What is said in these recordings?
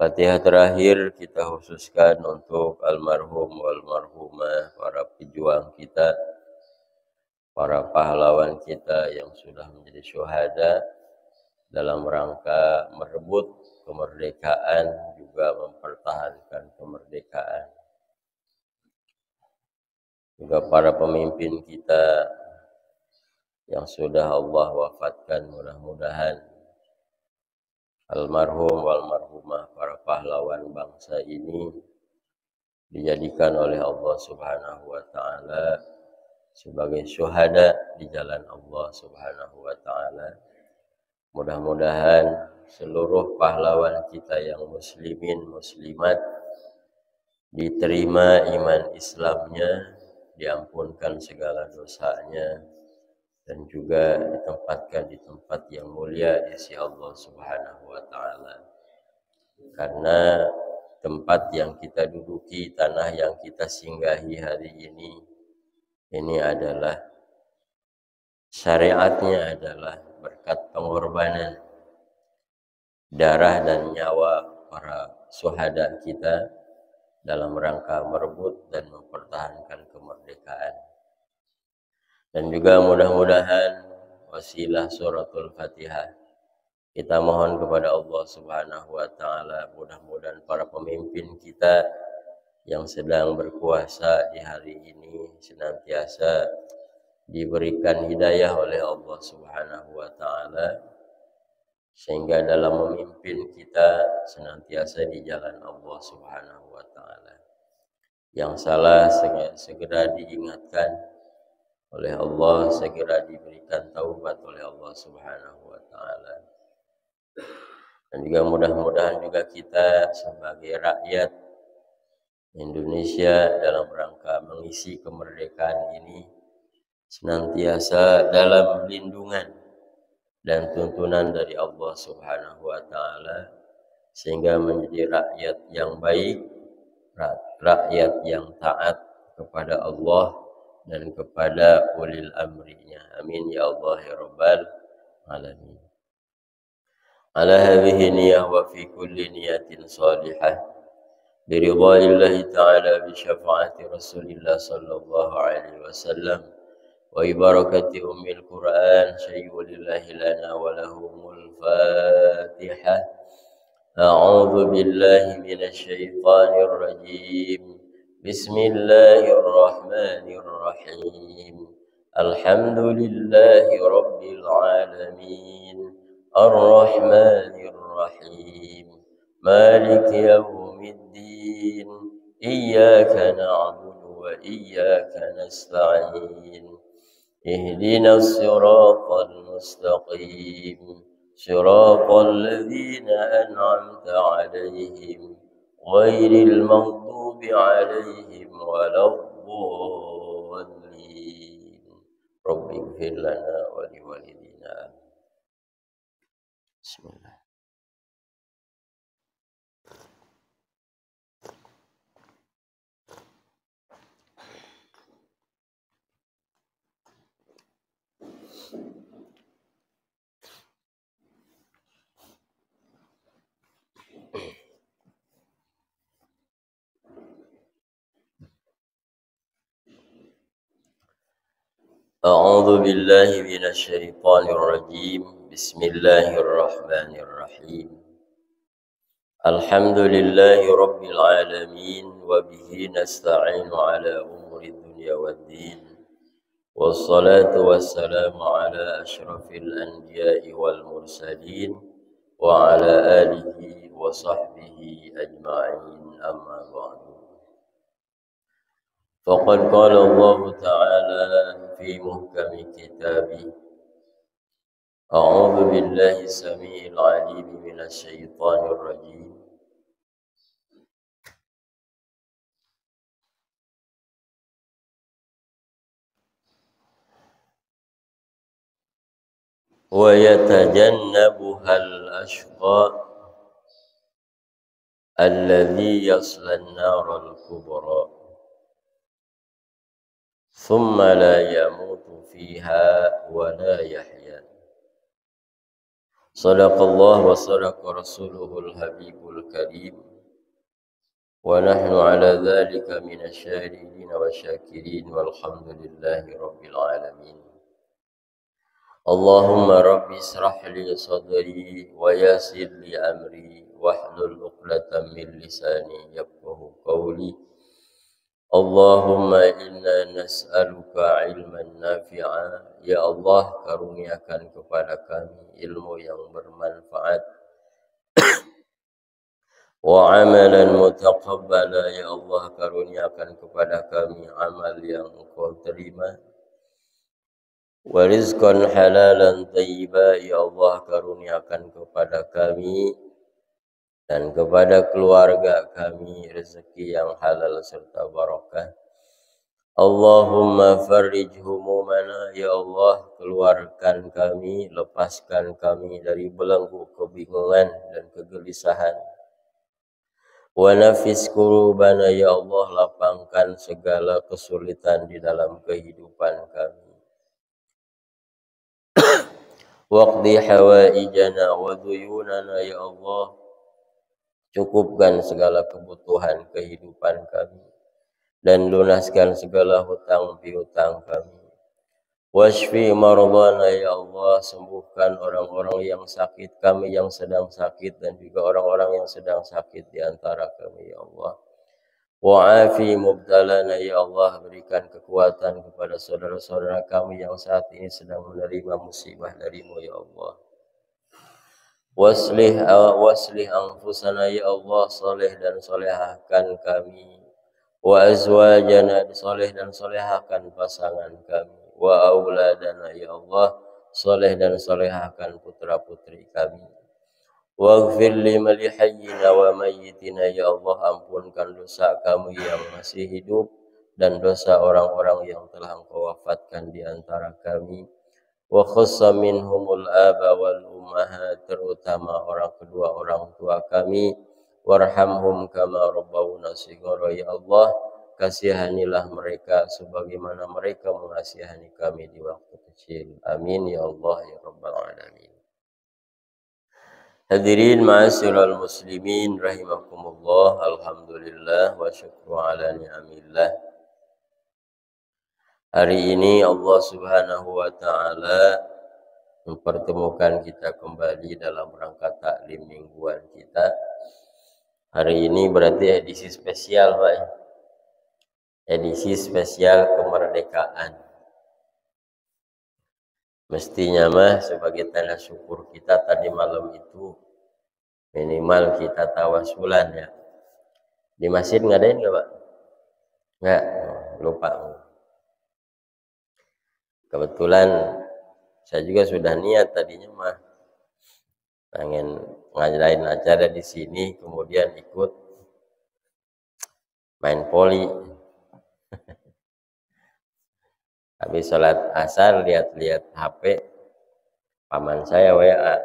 Fatihah terakhir kita khususkan untuk almarhum walmarhumah, para pejuang kita, para pahlawan kita yang sudah menjadi syuhada dalam rangka merebut kemerdekaan, juga mempertahankan kemerdekaan. Juga para pemimpin kita yang sudah Allah wafatkan, mudah-mudahan almarhum walmarhumah, para pahlawan bangsa ini dijadikan oleh Allah Subhanahu wa taala sebagai syuhada di jalan Allah Subhanahu wa taala. Mudah-mudahan seluruh pahlawan kita yang muslimin muslimat diterima iman Islamnya, diampunkan segala dosanya, dan juga ditempatkan di tempat yang mulia di sisi Allah Subhanahu wa taala. Karena tempat yang kita duduki, tanah yang kita singgahi hari ini adalah syariatnya adalah berkat pengorbanan darah dan nyawa para syuhada kita dalam rangka merebut dan mempertahankan kemerdekaan. Dan juga mudah-mudahan wasilah suratul Fatihah kita mohon kepada Allah Subhanahu wa taala, mudah-mudahan para pemimpin kita yang sedang berkuasa di hari ini senantiasa diberikan hidayah oleh Allah Subhanahu wa taala, sehingga dalam memimpin kita senantiasa di jalan Allah Subhanahu wa taala. Yang salah segera diingatkan oleh Allah, segera diberikan taubat oleh Allah Subhanahu wa taala. Dan juga mudah-mudahan juga kita sebagai rakyat Indonesia dalam rangka mengisi kemerdekaan ini senantiasa dalam lindungan dan tuntunan dari Allah Subhanahu wa taala, sehingga menjadi rakyat yang baik, rakyat yang taat kepada Allah dan kepada ulil amrinya. Amin ya Allah ya rabbal alamin. Ala hadhihi niyyah wa fi kulli niyatin salihah biridha'illahi ta'ala bi syafa'ati Rasulillah sallallahu alaihi wasallam wa barakati ummil Qur'an syayyidillahi lana wa lahumul Fatihah. A'udzu billahi minasy syaithanir rajim. Bismillahirrahmanirrahim. Alhamdulillahi rabbil alamin. Ar-Rahmanir Rahim. Maliki yaumiddin. Iyyaka na'budu wa iyyaka nasta'in. Ihdinas siratal mustaqim. Siratal ladzina an'amta 'alaihim ghairil maghdubi 'alaihim waladdallin. Rabbighfir lana wa liwalidina. Bismillah. A'udzu billahi minasy syaithanir rajim. Bismillahirrahmanirrahim. Alhamdulillahi rabbil alamin wa bihi nasta'inu ala umuri dunya waddin. Wassalatu wassalamu ala asyrafil anbiya'i wal mursalin wa ala alihi wa sahbihi ajma'in, amma ba'du. Faqad qala Allah ta'ala fi muhkami kitabih. A'udzu billahi samiil 'aliim minasy syaithaanir rajiim. Wa yatajannabuhal ashqa alladhi yaslan naral kubra thumma la yamutu fiha wa la yahya Sadaqallah wa sadaqa rasuluhul habibul karim. Wa nahnu ala dhalika minasyahidin wa syakirin walhamdulillahi rabbil alamin. Allahumma rabbi israh li sadri wa yassir li amri wahlul 'uqdatam min lisani yafqahu qawli. Allahumma inna nas'aluka ilman nafi'a. Ya Allah, karuniakan kepada kami ilmu yang bermanfaat. Wa amalan mutaqabbala. Ya Allah, karuniakan kepada kami amal yang Engkau terima. Wa rizqan halalan thayyiba. Ya Allah, karuniakan kepada kami dan kepada keluarga kami rezeki yang halal serta barakah. Allahumma farrij humumana. Ya Allah, keluarkan kami, lepaskan kami dari belenggu kebingungan dan kegelisahan. Wa nafis kurubana. Ya Allah, lapangkan segala kesulitan di dalam kehidupan kami. Waqdi hawaijana wa duyunana. Ya Allah, cukupkan segala kebutuhan kehidupan kami dan lunaskan segala hutang piutang kami. Washfi mardana. Ya Allah, sembuhkan orang-orang yang sakit, kami yang sedang sakit dan juga orang-orang yang sedang sakit di antara kami. Ya Allah, wa'afi mubtalana. Ya Allah, berikan kekuatan kepada saudara-saudara kami yang saat ini sedang menerima musibah darimu. Ya Allah, waslih anfusana. Ya Allah, soleh dan solehahkan kami. Wa azwajana, soleh dan solehahkan pasangan kami. Wa auladana. Ya Allah, soleh dan solehahkan putra-putri kami. Waghfir liman hayyina wa mayyitina. Ya Allah, ampunkan dosa kami yang masih hidup dan dosa orang-orang yang telah Engkau wafatkan di antara kami. Wa khassa minhumul aba wal ummahat, terutama orang kedua orang tua kami. Warhamhum kama rabbawna shighara. Ya Allah, kasihanilah mereka sebagaimana mereka mengasihani kami di waktu kecil. Amin ya Allah ya rabbal alamin. Hadirin ma'asyiral muslimin rahimakumullah. Alhamdulillah wa syukru ala ni'amillah. Hari ini Allah Subhanahu wa taala mempertemukan kita kembali dalam rangka taklim mingguan kita. Hari ini berarti edisi spesial, Pak. Edisi spesial kemerdekaan. Mestinya mah sebagai tanda syukur kita tadi malam itu minimal kita tawasulan ya. Di masjid ngadain nggak, Pak? Nggak, lupa. Kebetulan saya juga sudah niat tadinya mah pengen ngadain acara di sini, kemudian ikut main poli. Habis sholat asar lihat-lihat HP, paman saya WA,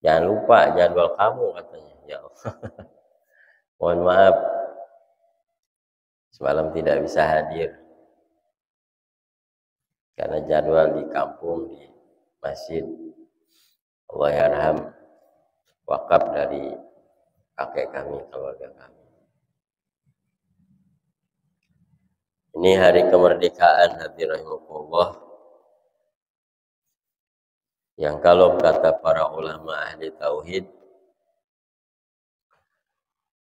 jangan lupa jadwal kamu katanya. Ya Allah, mohon maaf semalam tidak bisa hadir karena jadwal di kampung, di masjid. Allah yarham, wakaf dari kakek kami, keluarga kami. Ini hari kemerdekaan, hadirin rahimakumullah, yang kalau kata para ulama ahli tauhid,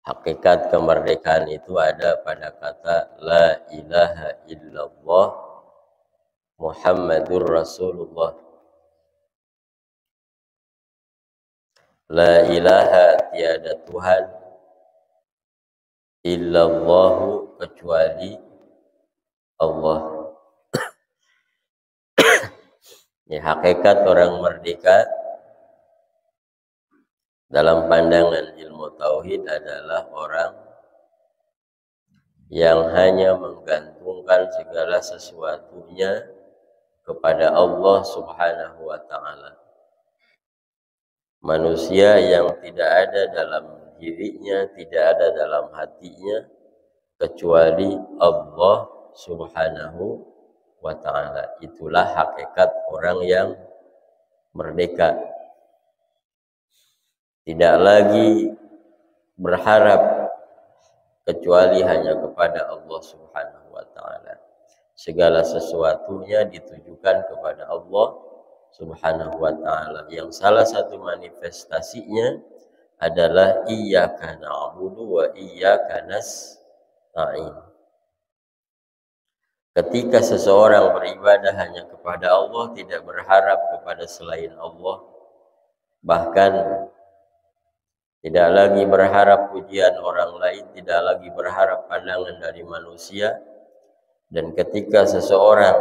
hakikat kemerdekaan itu ada pada kata la ilaha illallah Muhammadur Rasulullah. La ilaha, tiada Tuhan, illallahu, kecuali Allah. Ya, hakikat orang merdeka dalam pandangan ilmu tauhid adalah orang yang hanya menggantungkan segala sesuatunya kepada Allah Subhanahu wa ta'ala. Manusia yang tidak ada dalam dirinya, tidak ada dalam hatinya kecuali Allah Subhanahu wa ta'ala. Itulah hakikat orang yang merdeka. tidak lagi berharap kecuali hanya kepada Allah Subhanahu wa taala. Segala sesuatunya ditujukan kepada Allah Subhanahu wa taala, yang salah satu manifestasinya adalah iyyaka na'budu wa iyyaka nasta'in. Ketika seseorang beribadah hanya kepada Allah, tidak berharap kepada selain Allah, bahkan tidak lagi berharap pujian orang lain, tidak lagi berharap pandangan dari manusia. Dan ketika seseorang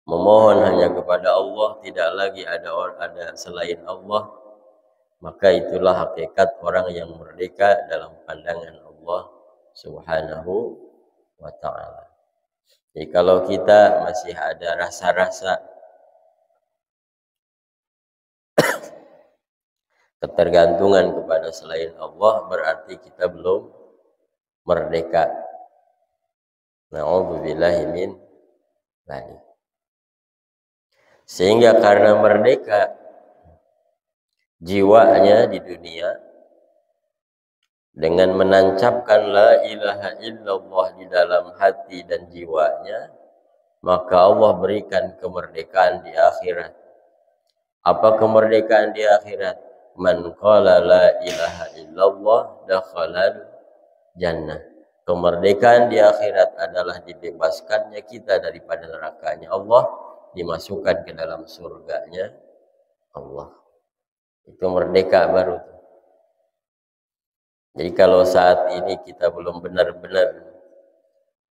memohon hanya kepada Allah, tidak lagi ada selain Allah, maka itulah hakikat orang yang merdeka dalam pandangan Allah Subhanahu wa ta'ala. Jadi kalau kita masih ada rasa-rasa ketergantungan kepada selain Allah, berarti kita belum merdeka. Na'udzubillahi min dzalik. Sehingga karena merdeka jiwanya di dunia dengan menancapkan la ilaha illallah di dalam hati dan jiwanya, maka Allah berikan kemerdekaan di akhirat. Apa kemerdekaan di akhirat? Man qala la ilaha illallah dakhalal jannah. Kemerdekaan di akhirat adalah dibebaskannya kita daripada nerakanya Allah, dimasukkan ke dalam surganya Allah. Itu merdeka baru. Jadi kalau saat ini kita belum benar-benar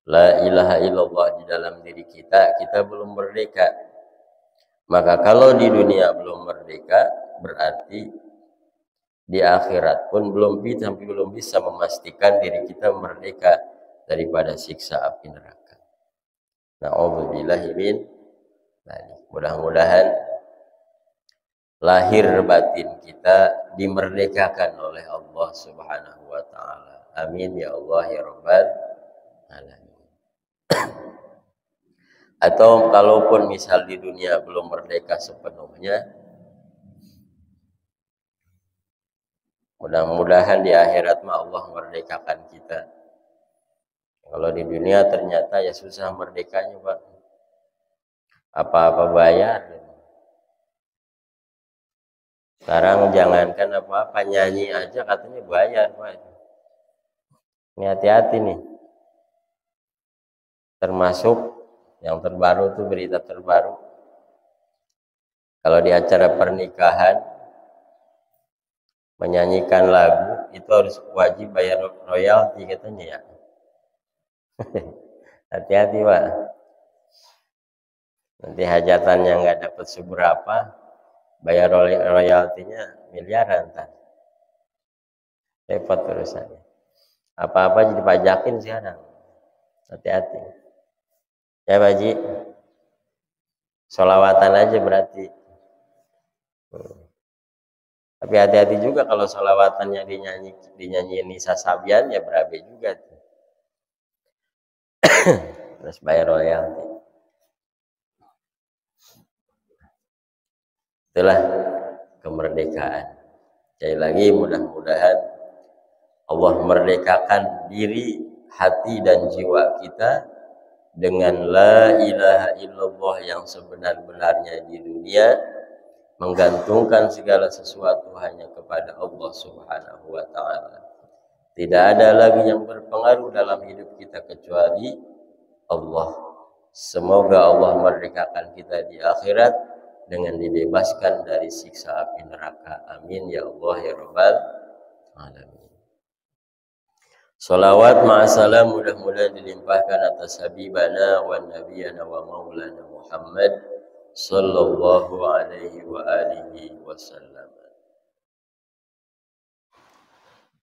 la ilaha illallah di dalam diri kita, kita belum merdeka. Maka kalau di dunia belum merdeka, berarti di akhirat pun belum bisa memastikan diri kita merdeka daripada siksa api neraka. Na'udzubillahi min dzalik. Mudah-mudahan lahir batin kita dimerdekakan oleh Allah Subhanahu wa taala. Amin ya Allah ya rabbal alamin. Atau kalaupun misal di dunia belum merdeka sepenuhnya, mudah-mudahan di akhirat mah Allah merdekakan kita. Kalau di dunia ternyata ya susah merdekanya, Pak. Apa-apa bayar. Sekarang jangankan apa-apa, nyanyi aja katanya bayar, Pak. Ini hati-hati nih. Termasuk yang terbaru tuh, berita terbaru. Kalau di acara pernikahan menyanyikan lagu itu harus wajib bayar royalti katanya ya. Hati-hati, Pak. Nanti hajatannya nggak dapat seberapa, bayar royaltinya miliaran kan. Repot urusannya. Apa-apa jadi pajakin sekarang. Hati-hati. Ya Pak Haji. Sholawatan aja berarti. Tapi hati-hati juga kalau sholawatannya dinyanyiin Nisa Sabian, ya berabe juga tuh. Terus bayar royalti. Itulah kemerdekaan. Sekali lagi mudah-mudahan Allah merdekakan diri, hati dan jiwa kita dengan la ilaha illallah yang sebenar-benarnya di dunia, menggantungkan segala sesuatu hanya kepada Allah Subhanahu wa taala. Tidak ada lagi yang berpengaruh dalam hidup kita kecuali Allah. Semoga Allah merdekakan kita di akhirat dengan dibebaskan dari siksa api neraka. Amin ya Allah ya rabbal alamin. Salawat ma'asalam mudah-mudahan dilimpahkan atas habibana wa nabiyana wa maulana Muhammad sallallahu alaihi wa alihi wasallam.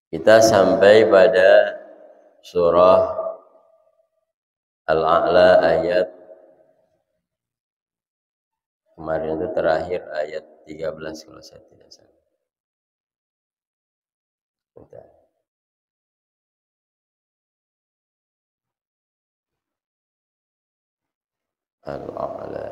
Kita sampai pada surah Al-A'la ayat kemarin itu terakhir ayat 13 kalau saya tidak salah. Bentar. Al-A'la.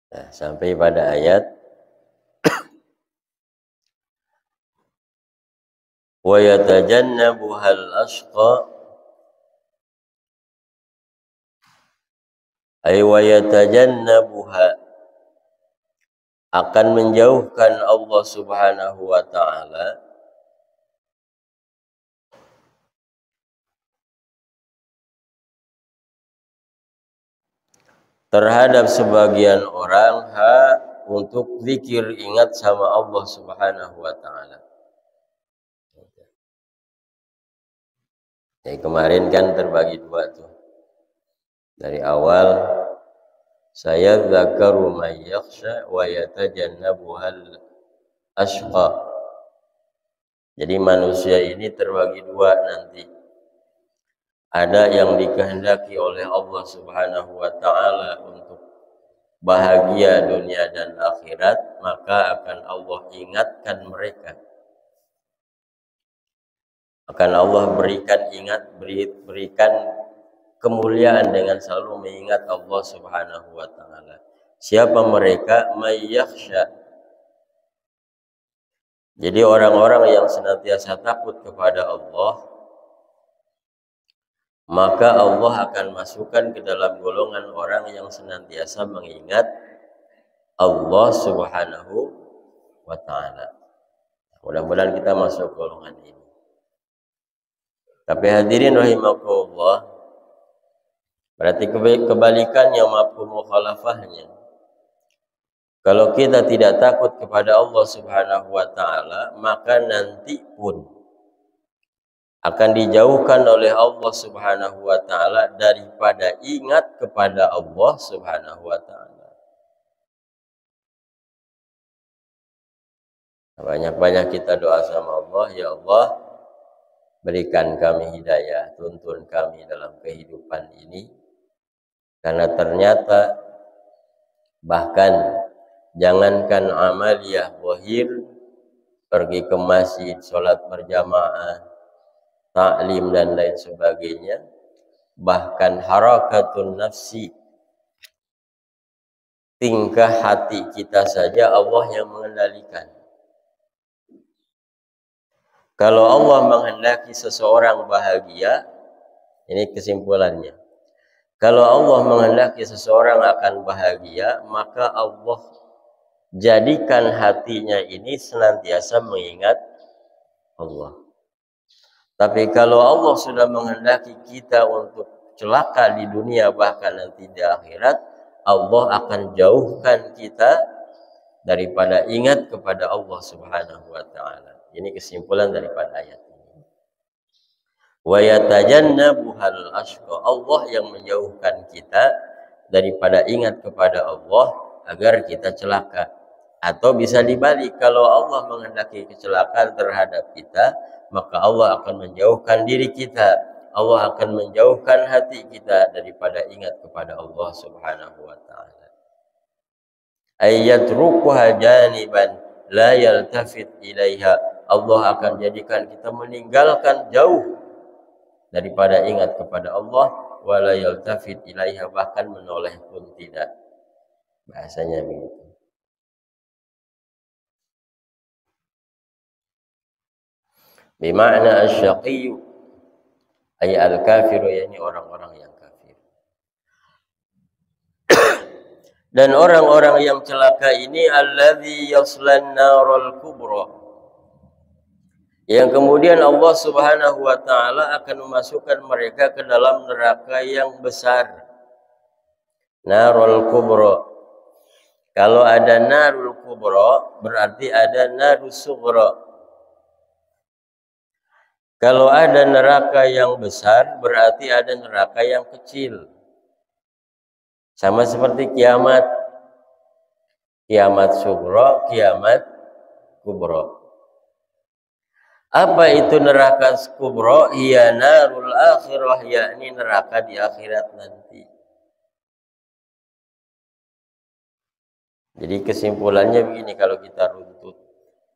Nah, sampai pada ayat wa yatajannabuhal ashqa ay wa yatajannabuha akan menjauhkan Allah Subhanahu wa taala terhadap sebagian orang untuk zikir ingat sama Allah Subhanahu wa taala. Jadi kemarin kan terbagi dua tuh. Dari awal saya dzakaru may yakhsha wa yatajannabuhal ashqa. Jadi manusia ini terbagi dua nanti. Ada yang dikehendaki oleh Allah Subhanahu wa taala untuk bahagia dunia dan akhirat, maka akan Allah ingatkan mereka. Akan Allah berikan kemuliaan dengan selalu mengingat Allah Subhanahu wa taala. Siapa mereka? May yakhsha. Jadi orang-orang yang senantiasa takut kepada Allah, maka Allah akan masukkan ke dalam golongan orang yang senantiasa mengingat Allah Subhanahu wa taala. Mudah-mudahan kita masuk golongan ini. Tapi hadirin rahimakumullah, berarti kebalikannya mafhum mukhalafahnya. Kalau kita tidak takut kepada Allah Subhanahu wa taala, maka nanti pun akan dijauhkan oleh Allah Subhanahu wa taala daripada ingat kepada Allah Subhanahu wa taala. Banyak-banyak kita doa sama Allah, ya Allah, berikan kami hidayah, tuntun kami dalam kehidupan ini. Karena ternyata bahkan jangankan amaliyah zahir, pergi ke masjid, sholat berjamaah, ta'lim dan lain sebagainya, bahkan harakatun nafsi, tingkah hati kita saja Allah yang mengendalikan. Kalau Allah menghendaki seseorang bahagia, ini kesimpulannya. Kalau Allah menghendaki seseorang akan bahagia, maka Allah jadikan hatinya ini senantiasa mengingat Allah. Tapi kalau Allah sudah menghendaki kita untuk celaka di dunia bahkan nanti di akhirat, Allah akan jauhkan kita daripada ingat kepada Allah Subhanahu wa taala. Ini kesimpulan daripada ayat ini. Wa yatajannabuhal ashqa. Allah yang menjauhkan kita daripada ingat kepada Allah agar kita celaka. Atau bisa dibalik, kalau Allah menghendaki kecelakaan terhadap kita, maka Allah akan menjauhkan diri kita. Allah akan menjauhkan hati kita daripada ingat kepada Allah Subhanahu wa taala. Ayyatrukuha janiban la yaltafit ilaiha. Allah akan jadikan kita meninggalkan jauh daripada ingat kepada Allah, wala yaltafit ilaiha, bahkan menoleh pun tidak. Bahasanya begitu. Bima'na asy-syaqiyyu ay al-kafiru, yakni orang-orang yang kafir. Dan orang-orang yang celaka ini alladzi yaslan narul kubra, yang kemudian Allah Subhanahu wa taala akan memasukkan mereka ke dalam neraka yang besar. Narul kubra. Kalau ada narul kubra berarti ada narus sughra. Kalau ada neraka yang besar berarti ada neraka yang kecil. Sama seperti kiamat. Kiamat sughra, kiamat kubra. Apa itu neraka kubra? Hiya narul akhirah, yakni neraka di akhirat nanti. Jadi kesimpulannya begini kalau kita runtut.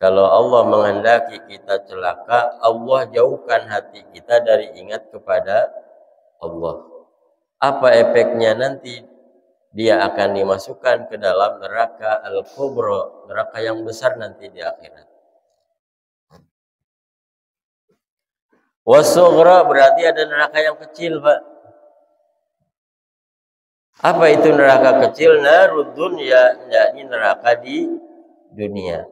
Kalau Allah menghendaki kita celaka, Allah jauhkan hati kita dari ingat kepada Allah. Apa efeknya nanti dia akan dimasukkan ke dalam neraka al-kubra, neraka yang besar nanti di akhirat. Wasughra berarti ada neraka yang kecil, Pak. Apa itu neraka kecil? Narud dunya, yakni neraka di dunia.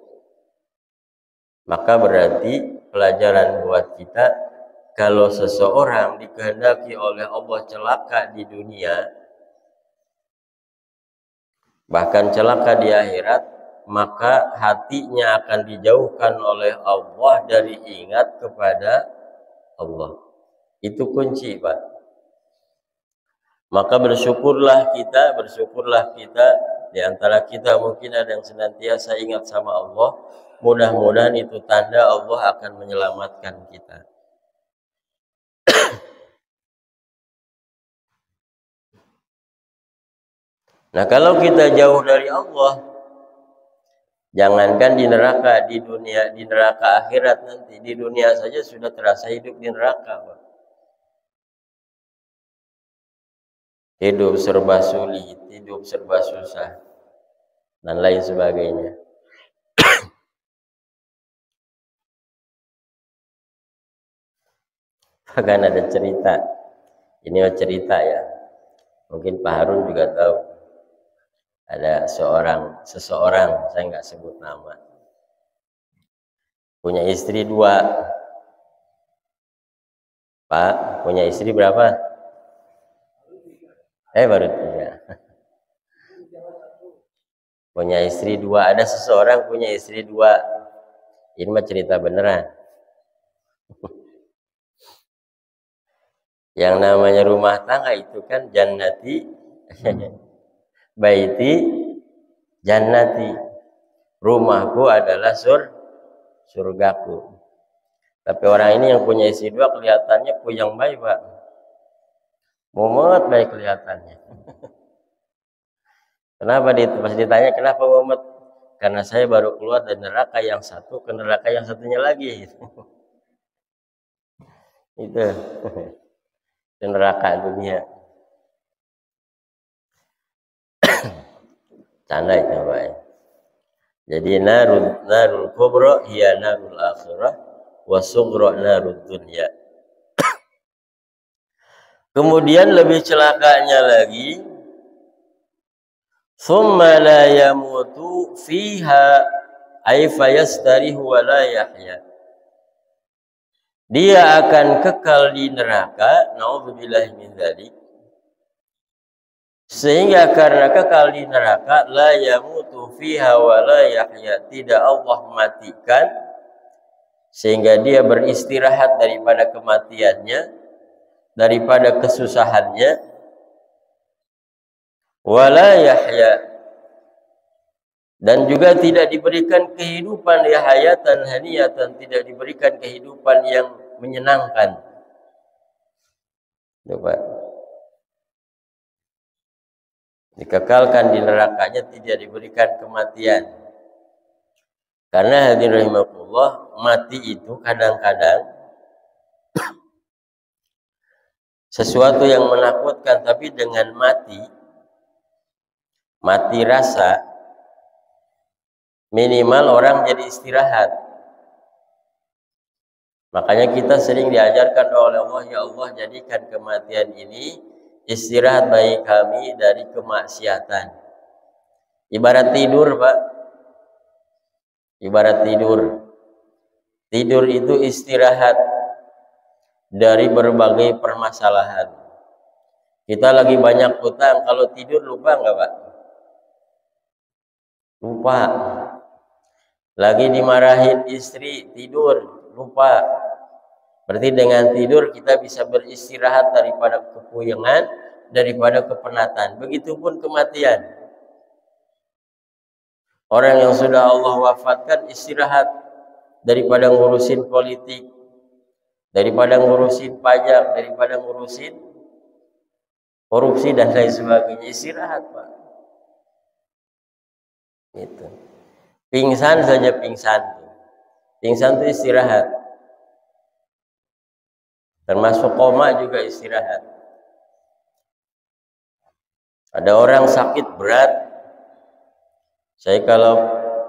Maka berarti pelajaran buat kita, kalau seseorang dikehendaki oleh Allah celaka di dunia, bahkan celaka di akhirat, maka hatinya akan dijauhkan oleh Allah dari ingat kepada Allah. Itu kunci, Pak. Maka bersyukurlah kita di antara kita mungkin ada yang senantiasa ingat sama Allah. Mudah-mudahan itu tanda Allah akan menyelamatkan kita. Nah, kalau kita jauh dari Allah, jangankan di neraka, di dunia, di neraka akhirat nanti, di dunia saja sudah terasa hidup di neraka, Pak. Hidup serba sulit, hidup serba susah, dan lain sebagainya. Bahkan ada cerita, ini cerita ya, mungkin Pak Harun juga tahu. Ada seseorang, saya nggak sebut nama, punya istri 2. Pak, punya istri berapa? Baru 3. Punya istri 2. Ada seseorang punya istri 2. Ini mah cerita beneran. Yang namanya rumah tangga itu kan jannati, baiti jannati. Rumahku adalah surgaku. Tapi orang ini yang punya istri 2 kelihatannya puyeng baik, Pak. Mumet baik kelihatannya. Kenapa pas ditanya kenapa mumet? Karena saya baru keluar dari neraka yang satu ke neraka yang satunya lagi. Itu neraka dunia. Canda itu, Pak. Jadi narul kubra hiya narul akhirah wa sughra narud dunya. Kemudian lebih celakanya lagi, thumma la yamutu fiha ay fayastarihu wa la yahya. Dia akan kekal di neraka, naudzubillahi min dzalik. Sehingga karena kekal di neraka, la yamutu fiha wa la yahya, tidak Allah matikan sehingga dia beristirahat daripada kematiannya, daripada kesusahannya, wala yahya, dan juga tidak diberikan kehidupan ya hayatan haniyatan, tidak diberikan kehidupan yang menyenangkan. Coba. Dikekalkan di nerakanya, tidak diberikan kematian. Karena hadirin rahimakumullah, mati itu kadang-kadang sesuatu yang menakutkan, tapi dengan mati rasa, minimal orang jadi istirahat. Makanya kita sering diajarkan oleh Allah, ya Allah jadikan kematian ini istirahat bagi kami dari kemaksiatan. Ibarat tidur, Pak. Ibarat tidur. Tidur itu istirahat dari berbagai permasalahan. Kita lagi banyak utang, kalau tidur lupa nggak, Pak? Lupa. Lagi dimarahin istri, tidur, lupa. Berarti dengan tidur kita bisa beristirahat daripada kepuyengan, daripada kepenatan. Begitupun kematian. Orang yang sudah Allah wafatkan istirahat daripada ngurusin politik, daripada ngurusin pajak, daripada ngurusin korupsi dan lain sebagainya. Istirahat, Pak. Gitu. Pingsan saja pingsan. Pingsan itu istirahat. Termasuk koma juga istirahat. Ada orang sakit berat. Saya kalau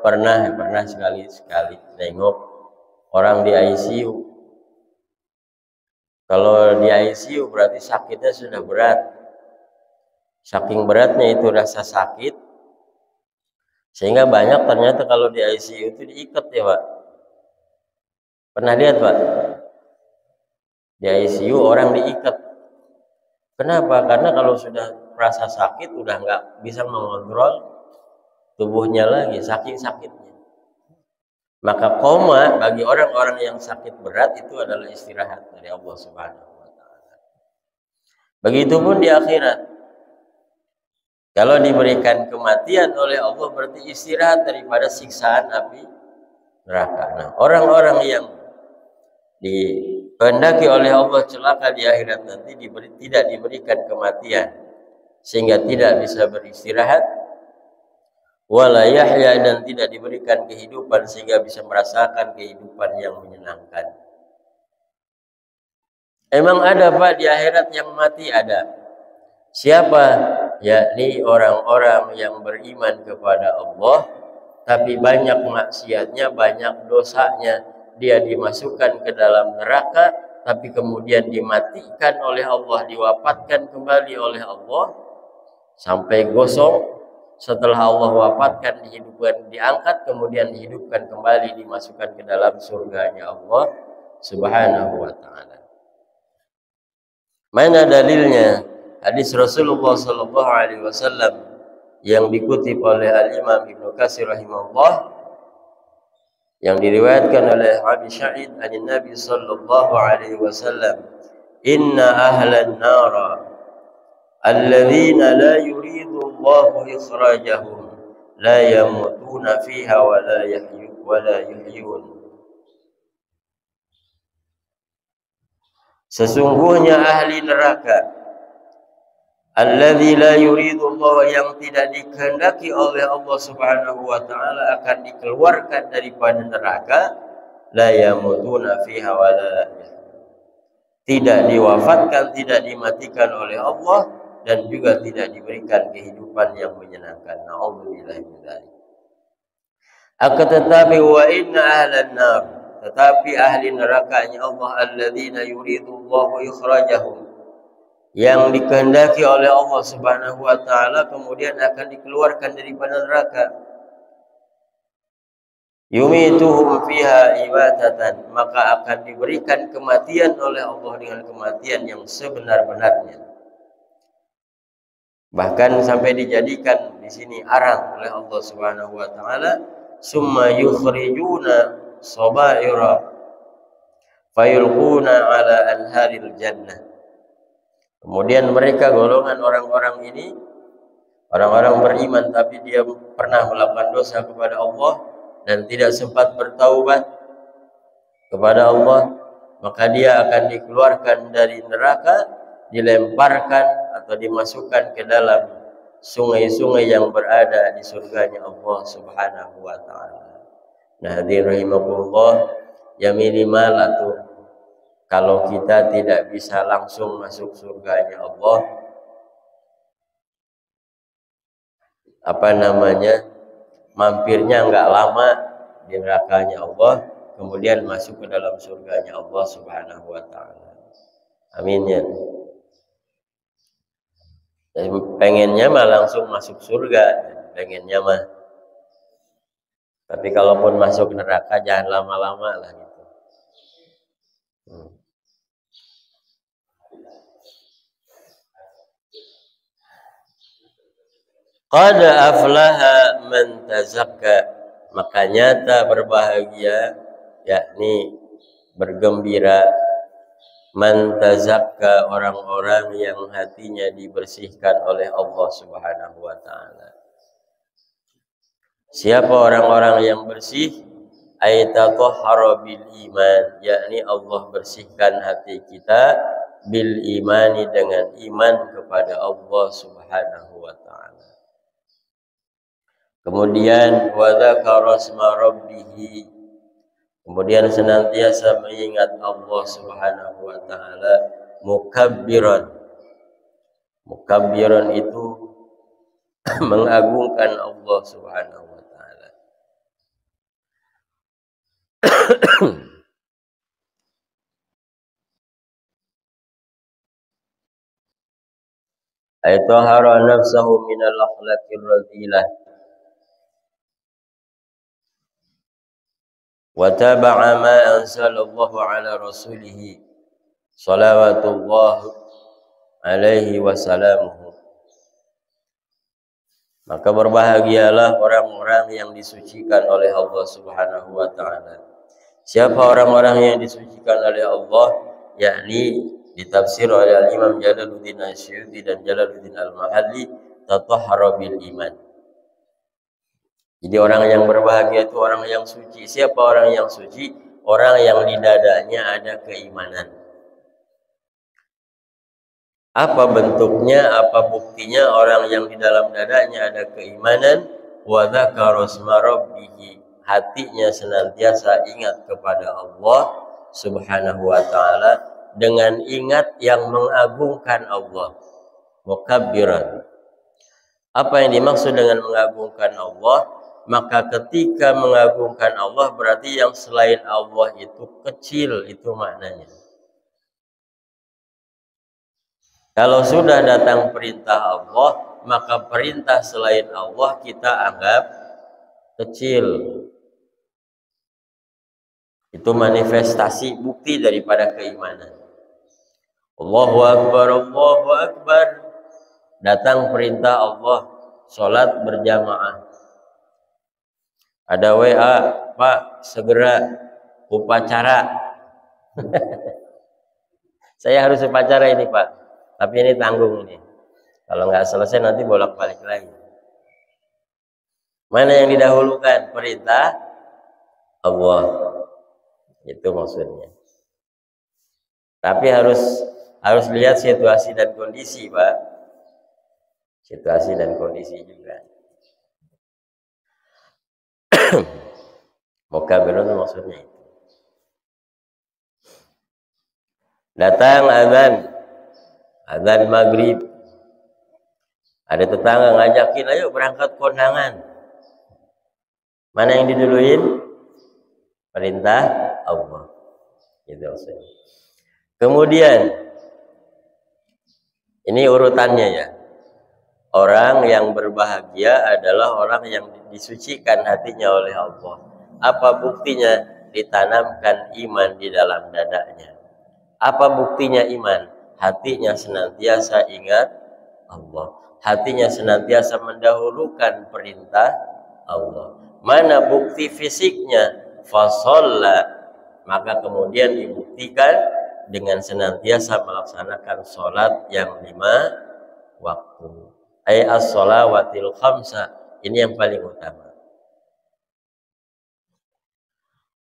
pernah sekali nengok orang di ICU. Kalau di ICU berarti sakitnya sudah berat. Saking beratnya itu rasa sakit, sehingga banyak ternyata kalau di ICU itu diikat ya Pak. Pernah lihat Pak? Di ICU orang diikat. Kenapa? Karena kalau sudah rasa sakit udah nggak bisa mengontrol tubuhnya lagi, saking sakitnya. Maka koma bagi orang-orang yang sakit berat itu adalah istirahat dari Allah Subhanahu wa taala. Begitupun di akhirat. Kalau diberikan kematian oleh Allah berarti istirahat daripada siksaan api neraka. Nah, orang-orang yang dikehendaki oleh Allah celaka di akhirat nanti tidak diberikan kematian sehingga tidak bisa beristirahat, wala yahya, dan tidak diberikan kehidupan sehingga bisa merasakan kehidupan yang menyenangkan. Emang ada Pak di akhirat yang mati? Ada. Siapa? Yakni orang-orang yang beriman kepada Allah tapi banyak maksiatnya, banyak dosanya. Dia dimasukkan ke dalam neraka tapi kemudian dimatikan oleh Allah, diwafatkan kembali oleh Allah sampai gosong. Setelah Allah wafatkan, dihidupkan, diangkat, kemudian dihidupkan kembali, dimasukkan ke dalam surganya Allah Subhanahu wa ta'ala. Mana dalilnya? Hadis Rasulullah sallallahu alaihi wasallam yang dikutip oleh Al-Imam Ibnu Katsir rahimahullah, yang diriwayatkan oleh Abi Sa'id an Nabi sallallahu alaihi wasallam, inna ahlan nara alladzina la yuridu Allahu ikhrajahum la yamutuna fiha wa la yuhyun. Sesungguhnya ahli neraka alladzi la yuridu Allah, yang tidak dikehendaki oleh Allah Subhanahu wa taala akan dikeluarkan daripada neraka, la yamutuna fiha wa la, tidak diwafatkan, tidak dimatikan oleh Allah, dan juga tidak diberikan kehidupan yang menyenangkan. Na'udzubillah min dzalik. Akan tetapi wa inna ahlan nar, tetapi ahli nerakanya Allah, alladzina yuridu Allahu ikhrajahum, yang dikehendaki oleh Allah Subhanahu wa taala kemudian akan dikeluarkan daripada neraka, yumituhum fiha imatatan, maka akan diberikan kematian oleh Allah dengan kematian yang sebenar-benarnya. Bahkan sampai dijadikan di sini arang oleh Allah Subhanahu wa taala, summa yukhrijuna sabaira fayulquna ala anharil jannah. Kemudian mereka, golongan orang-orang ini, orang-orang beriman tapi dia pernah melakukan dosa kepada Allah dan tidak sempat bertaubat kepada Allah, maka dia akan dikeluarkan dari neraka, dilemparkan atau dimasukkan ke dalam sungai-sungai yang berada di surganya Allah Subhanahu wa taala. Nah, hadirin rahimakumullah, ya minimal atau kalau kita tidak bisa langsung masuk surganya Allah, mampirnya nggak lama di nerakanya Allah, kemudian masuk ke dalam surganya Allah Subhanahu wa taala. Amin ya. Pengennya mah langsung masuk surga, pengennya mah. Tapi kalaupun masuk neraka jangan lama-lama lah gitu. Qad aflaha man tazakka, maka nyata berbahagia, yakni bergembira, man tazakka, orang-orang yang hatinya dibersihkan oleh Allah Subhanahu wa taala. Siapa orang-orang yang bersih? Aitatahhara bil iman, yakni Allah bersihkan hati kita bil imani, dengan iman kepada Allah Subhanahu wa taala. Kemudian wa dzakara asma rabbih, kemudian senantiasa mengingat Allah Subhanahu wa taala mukabbiran. Mukabbiran itu mengagungkan Allah Subhanahu wa taala. Ay tahara nafsahu min al-akhlaqir radhilah wa taba'a ma anzalallahu ala rasulih salawatullah alaihi wasallamuhu. Maka berbahagialah orang-orang yang disucikan oleh Allah Subhanahu wa taala. Siapa orang-orang yang disucikan oleh Allah? Yakni ditafsir oleh Imam Jalaluddin Asy'uti dan Jalaluddin Al-Mahalli, tatahhara bil iman. Jadi orang yang berbahagia itu orang yang suci. Siapa orang yang suci? Orang yang di dadanya ada keimanan. Apa bentuknya, apa buktinya orang yang di dalam dadanya ada keimanan? Wa dzakara isma rabbih, hatinya senantiasa ingat kepada Allah Subhanahu wa taala dengan ingat yang mengagungkan Allah. Mukabbiran. Apa yang dimaksud dengan mengagungkan Allah? Maka ketika mengagungkan Allah berarti yang selain Allah itu kecil, itu maknanya. Kalau sudah datang perintah Allah, maka perintah selain Allah kita anggap kecil. Itu manifestasi bukti daripada keimanan. Allahu Akbar, Allahu Akbar. Datang perintah Allah, sholat berjamaah. Ada WA, Pak, segera upacara. Saya harus upacara ini, Pak. Tapi ini tanggung ini. Kalau nggak selesai nanti bolak-balik lagi. Mana yang didahulukan? Perintah Allah. Itu maksudnya. Tapi harus lihat situasi dan kondisi, Pak. Situasi dan kondisi juga. Mukabirun maksudnya itu. Datang azan maghrib. Ada tetangga ngajakin, ayo berangkat kondangan. Mana yang diduluin? Perintah Allah. Gitu maksudnya. Kemudian ini urutannya ya. Orang yang berbahagia adalah orang yang disucikan hatinya oleh Allah. Apa buktinya? Ditanamkan iman di dalam dadanya. Apa buktinya iman? Hatinya senantiasa ingat Allah. Hatinya senantiasa mendahulukan perintah Allah. Mana bukti fisiknya? Fasalla. Maka kemudian dibuktikan dengan senantiasa melaksanakan sholat yang 5 waktu. Ay as-shalawatil khamsa. Ini yang paling utama.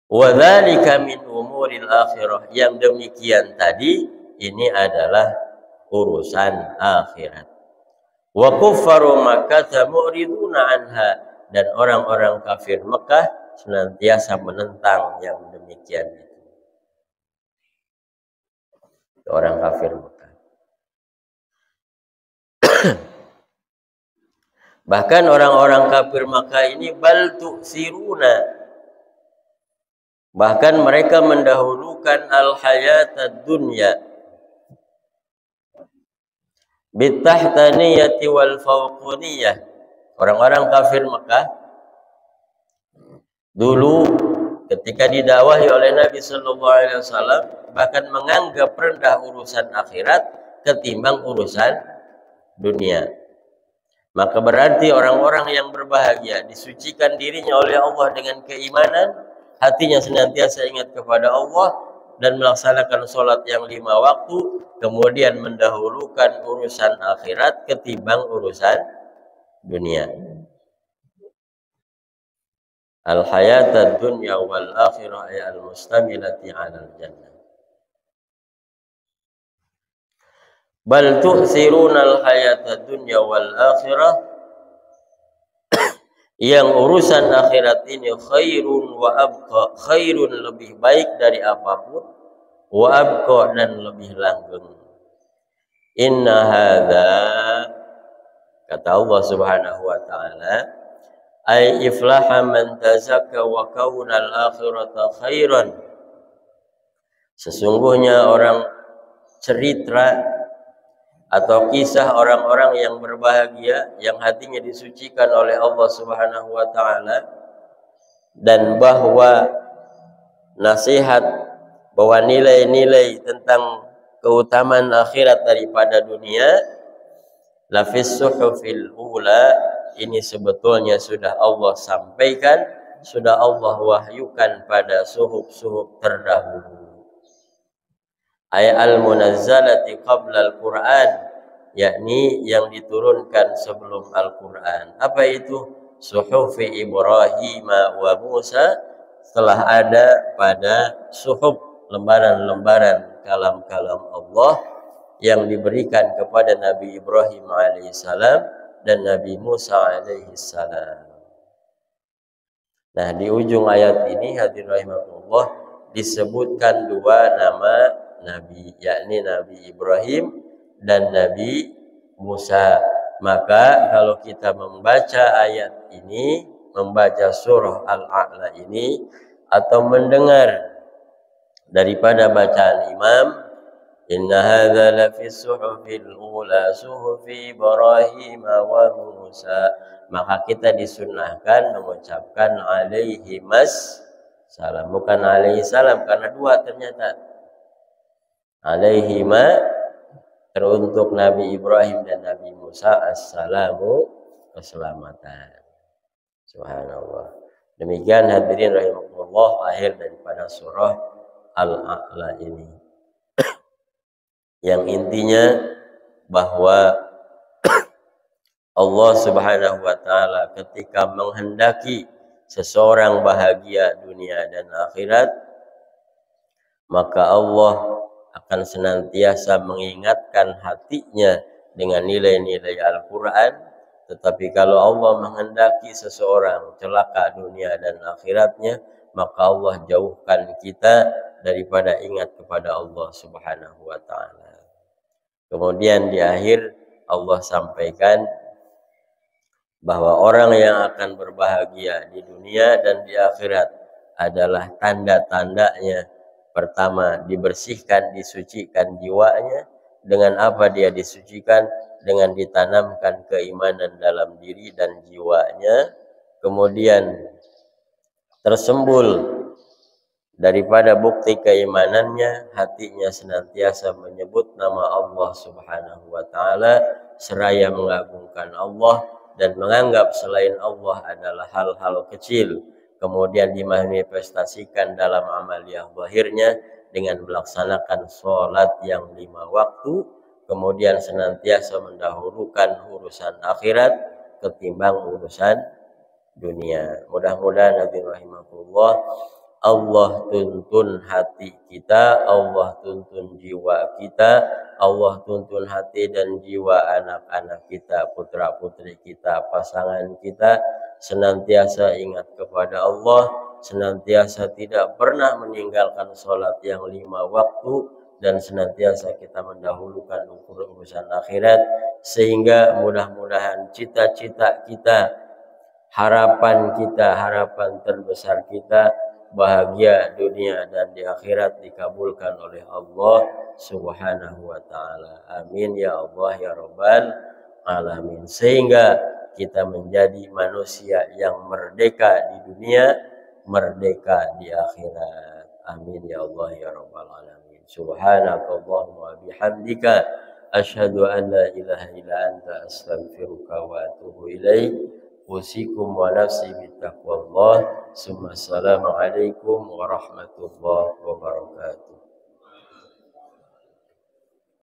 Wa dzalika min umuril akhirah. Yang demikian tadi ini adalah urusan akhirat. Wa kuffaru Makkah mu'riduna anha, dan orang-orang kafir Mekah senantiasa menentang yang demikian itu. Orang kafir Mekah. Bahkan orang-orang kafir Makkah ini bal tu'siruna. Bahkan mereka mendahulukan al-hayatad dunya bitahtaniyati wal fawquniyah. Orang-orang kafir Makkah dulu ketika didakwahi oleh Nabi sallallahu alaihi wasallam bahkan menganggap rendah urusan akhirat ketimbang urusan dunia. Maka berarti orang-orang yang berbahagia disucikan dirinya oleh Allah dengan keimanan, hatinya senantiasa ingat kepada Allah dan melaksanakan sholat yang 5 waktu, kemudian mendahulukan urusan akhirat ketimbang urusan dunia. Al-hayatad dunya wal akhirah ay al-mustamilati 'alal jannah. Bal tu'siruna al-hayatad dunya wal akhirah, yang urusan akhirat ini khairun wa abqa, khairun lebih baik dari apapun, wa abqa dan lebih langgeng. Inna hadza, Kata Allah Subhanahu wa taala, "Ai iflaha man tazakka wa kaunal akhirata khairan." Sesungguhnya orang cerita atau kisah orang-orang yang berbahagia yang hatinya disucikan oleh Allah Subhanahu wa taala, dan bahwa nasihat, bahwa nilai-nilai tentang keutamaan akhirat daripada dunia, lafis suhufil ula, ini sebetulnya sudah Allah sampaikan, sudah Allah wahyukan pada suhuf-suhuf terdahulu. Ay al-munazzalati qabla al-Qur'an, yakni yang diturunkan sebelum Al-Qur'an. Apa itu? Suhufi Ibrahim wa Musa, telah ada pada suhuf, lembaran-lembaran kalam-kalam Allah yang diberikan kepada Nabi Ibrahim alaihissalam dan Nabi Musa alaihissalam. Nah, di ujung ayat ini hadirin rahimakumullah disebutkan dua nama Nabi, yakni Nabi Ibrahim dan Nabi Musa. Maka kalau kita membaca ayat ini, membaca surah Al-A'la ini, atau mendengar daripada bacaan imam, inna hadza lafi suhufil ula suhufi Ibrahim wa Musa, maka kita disunnahkan mengucapkan alaihi mas salam, bukan alaihi salam, karena dua ternyata. Alaihi ma teruntuk Nabi Ibrahim dan Nabi Musa, assalamu keselamatan. Subhanallah. Demikian hadirin rahimakumullah akhir daripada surah Al-A'la ini. Yang intinya bahwa Allah Subhanahu wa taala ketika menghendaki seseorang bahagia dunia dan akhirat, maka Allah akan senantiasa mengingatkan hatinya dengan nilai-nilai Al-Quran. Tetapi kalau Allah menghendaki seseorang celaka dunia dan akhiratnya, maka Allah jauhkan kita daripada ingat kepada Allah Subhanahu wa ta'ala. Kemudian di akhir Allah sampaikan bahwa orang yang akan berbahagia di dunia dan di akhirat adalah tanda-tandanya. Pertama, dibersihkan, disucikan jiwanya. Dengan apa dia disucikan? Dengan ditanamkan keimanan dalam diri dan jiwanya. Kemudian tersembul daripada bukti keimanannya, hatinya senantiasa menyebut nama Allah Subhanahu wa ta'ala, seraya mengagungkan Allah dan menganggap selain Allah adalah hal-hal kecil. Kemudian dimanifestasikan dalam amaliyah zahirnya dengan melaksanakan sholat yang 5 waktu, kemudian senantiasa mendahulukan urusan akhirat ketimbang urusan dunia. Mudah-mudahan hadirin rahimakumullah, Allah tuntun hati kita, Allah tuntun jiwa kita, Allah tuntun hati dan jiwa anak-anak kita, putra-putri kita, pasangan kita, senantiasa ingat kepada Allah, senantiasa tidak pernah meninggalkan sholat yang 5 waktu, dan senantiasa kita mendahulukan urusan akhirat, sehingga mudah-mudahan cita-cita kita, harapan kita, harapan terbesar kita, bahagia dunia dan di akhirat dikabulkan oleh Allah Subhanahu wa ta'ala. Amin ya Allah ya Rabbal alamin. Sehingga kita menjadi manusia yang merdeka di dunia, merdeka di akhirat. Amin ya Allah ya Rabbal alamin. Subhanakallahumma bihamdika asyhadu an la ilaha illa anta astaghfiruka wa atubu ilaik. Usikum wa nafsi bittaqwallah. Assalamualaikum warahmatullahi wabarakatuh.